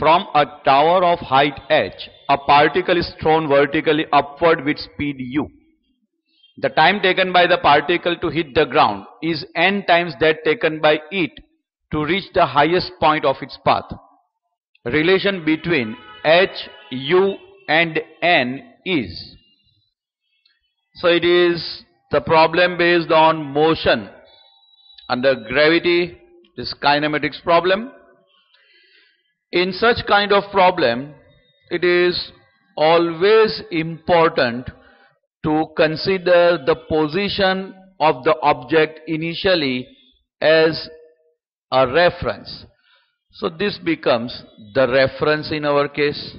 From a tower of height h, a particle is thrown vertically upward with speed u. The time taken by the particle to hit the ground is n times that taken by it to reach the highest point of its path. Relation between h, u and n is. So it is the problem based on motion under gravity, this kinematics problem. In such kind of problem, it is always important to consider the position of the object initially as a reference. So this becomes the reference in our case.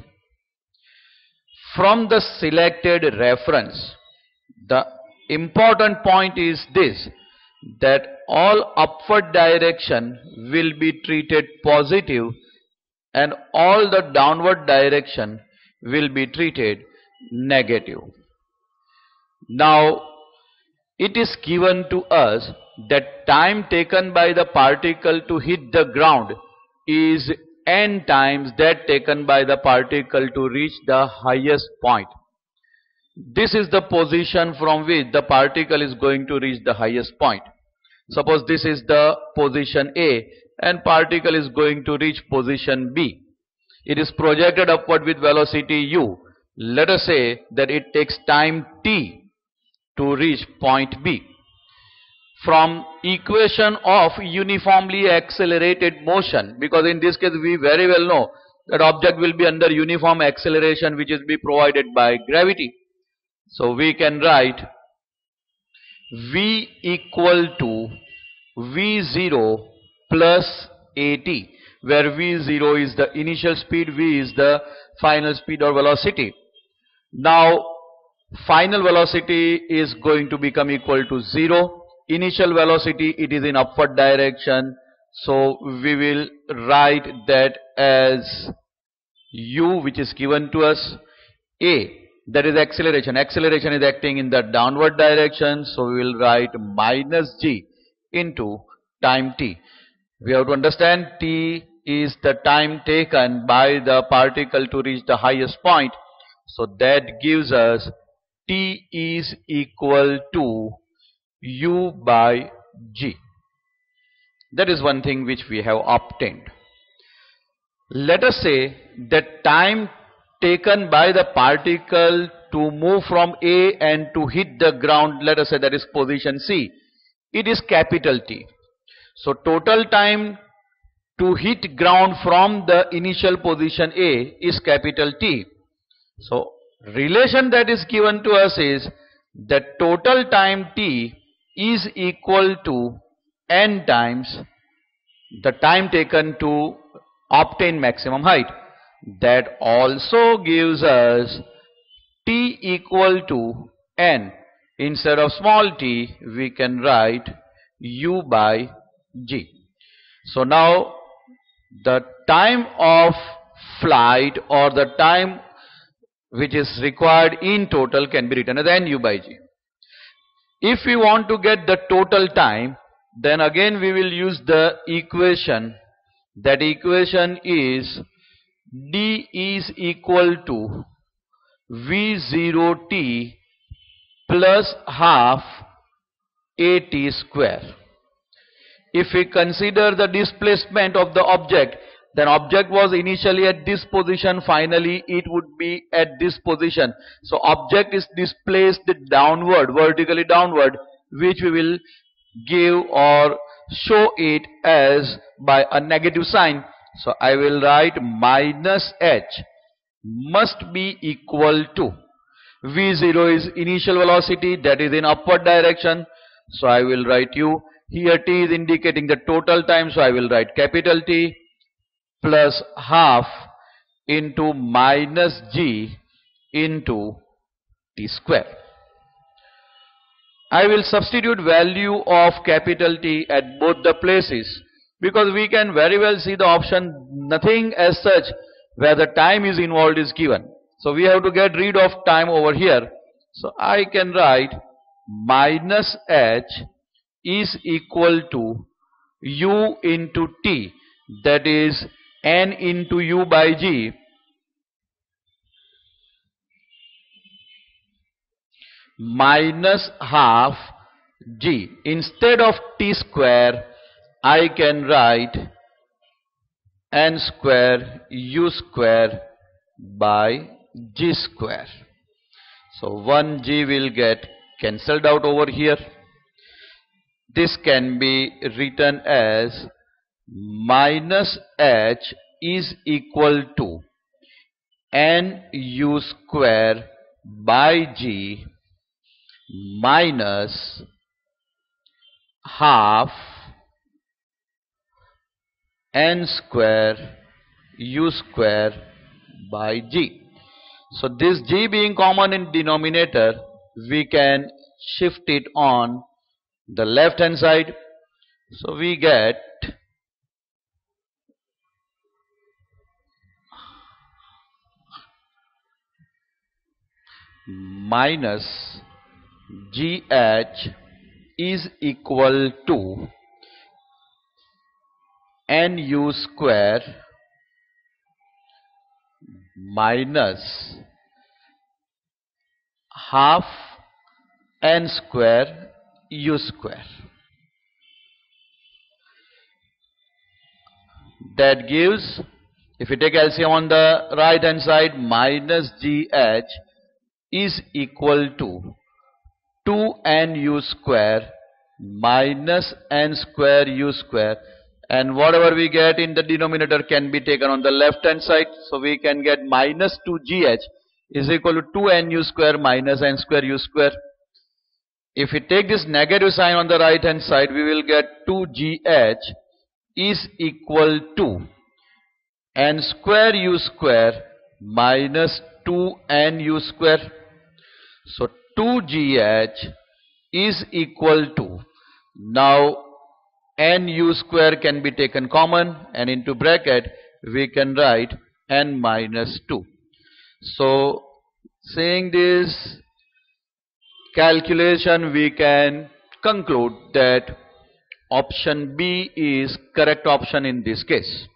From the selected reference, the important point is this, that all upward direction will be treated positive and all the downward direction will be treated negative. Now, it is given to us that time taken by the particle to hit the ground is n times that taken by the particle to reach the highest point. This is the position from which the particle is going to reach the highest point. Suppose this is the position A and particle is going to reach position B. It is projected upward with velocity u. Let us say that it takes time t to reach point B. From equation of uniformly accelerated motion, because in this case we very well know that object will be under uniform acceleration which is be provided by gravity. So we can write v equal to v0 plus at, where v0 is the initial speed, v is the final speed or velocity. Now final velocity is going to become equal to 0. Initial velocity, it is in upward direction, so we will write that as u, which is given to us. A, that is acceleration. Acceleration is acting in the downward direction, so we will write minus g into time t. We have to understand t is the time taken by the particle to reach the highest point, so that gives us t is equal to u by g. That is one thing which we have obtained. Let us say that time taken by the particle to move from A and to hit the ground, let us say that is position C, it is capital T. So total time to hit ground from the initial position A is capital T. So relation that is given to us is that total time t is equal to n times the time taken to obtain maximum height. That also gives us t equal to n. Instead of small t, we can write u by g. So now the time of flight or the time which is required in total can be written as nu by g. If we want to get the total time, then again we will use the equation. That equation is d is equal to v0t plus half at square. If we consider the displacement of the object, then object was initially at this position, finally it would be at this position. So object is displaced downward, vertically downward, which we will give or show it as by a negative sign. So I will write minus h must be equal to v0 is initial velocity, that is in upward direction. So I will write u. Here t is indicating the total time, so I will write capital T plus half into minus g into t square. I will substitute value of capital T at both the places, because we can very well see the option nothing as such where the time is involved is given. So we have to get rid of time over here. So I can write minus h is equal to u into t, that is n into u by g minus half g. Instead of t square, I can write n square u square by g square. So 1g will get cancelled out over here. This can be written as minus h is equal to n u square by g minus half n square u square by g. So this g being common in denominator, we can shift it on the left hand side. So we get minus gh is equal to nu square minus half n square u square. That gives, if you take LCM on the right hand side, minus gh is equal to 2nu square minus n square u square, and whatever we get in the denominator can be taken on the left hand side. So we can get minus 2gh is equal to 2nu square minus n square u square. If we take this negative sign on the right hand side, we will get 2gh is equal to n square u square minus 2nu square. So 2gh is equal to, now nu square can be taken common, and into bracket we can write n minus 2. So saying this calculation, we can conclude that option B is correct option in this case.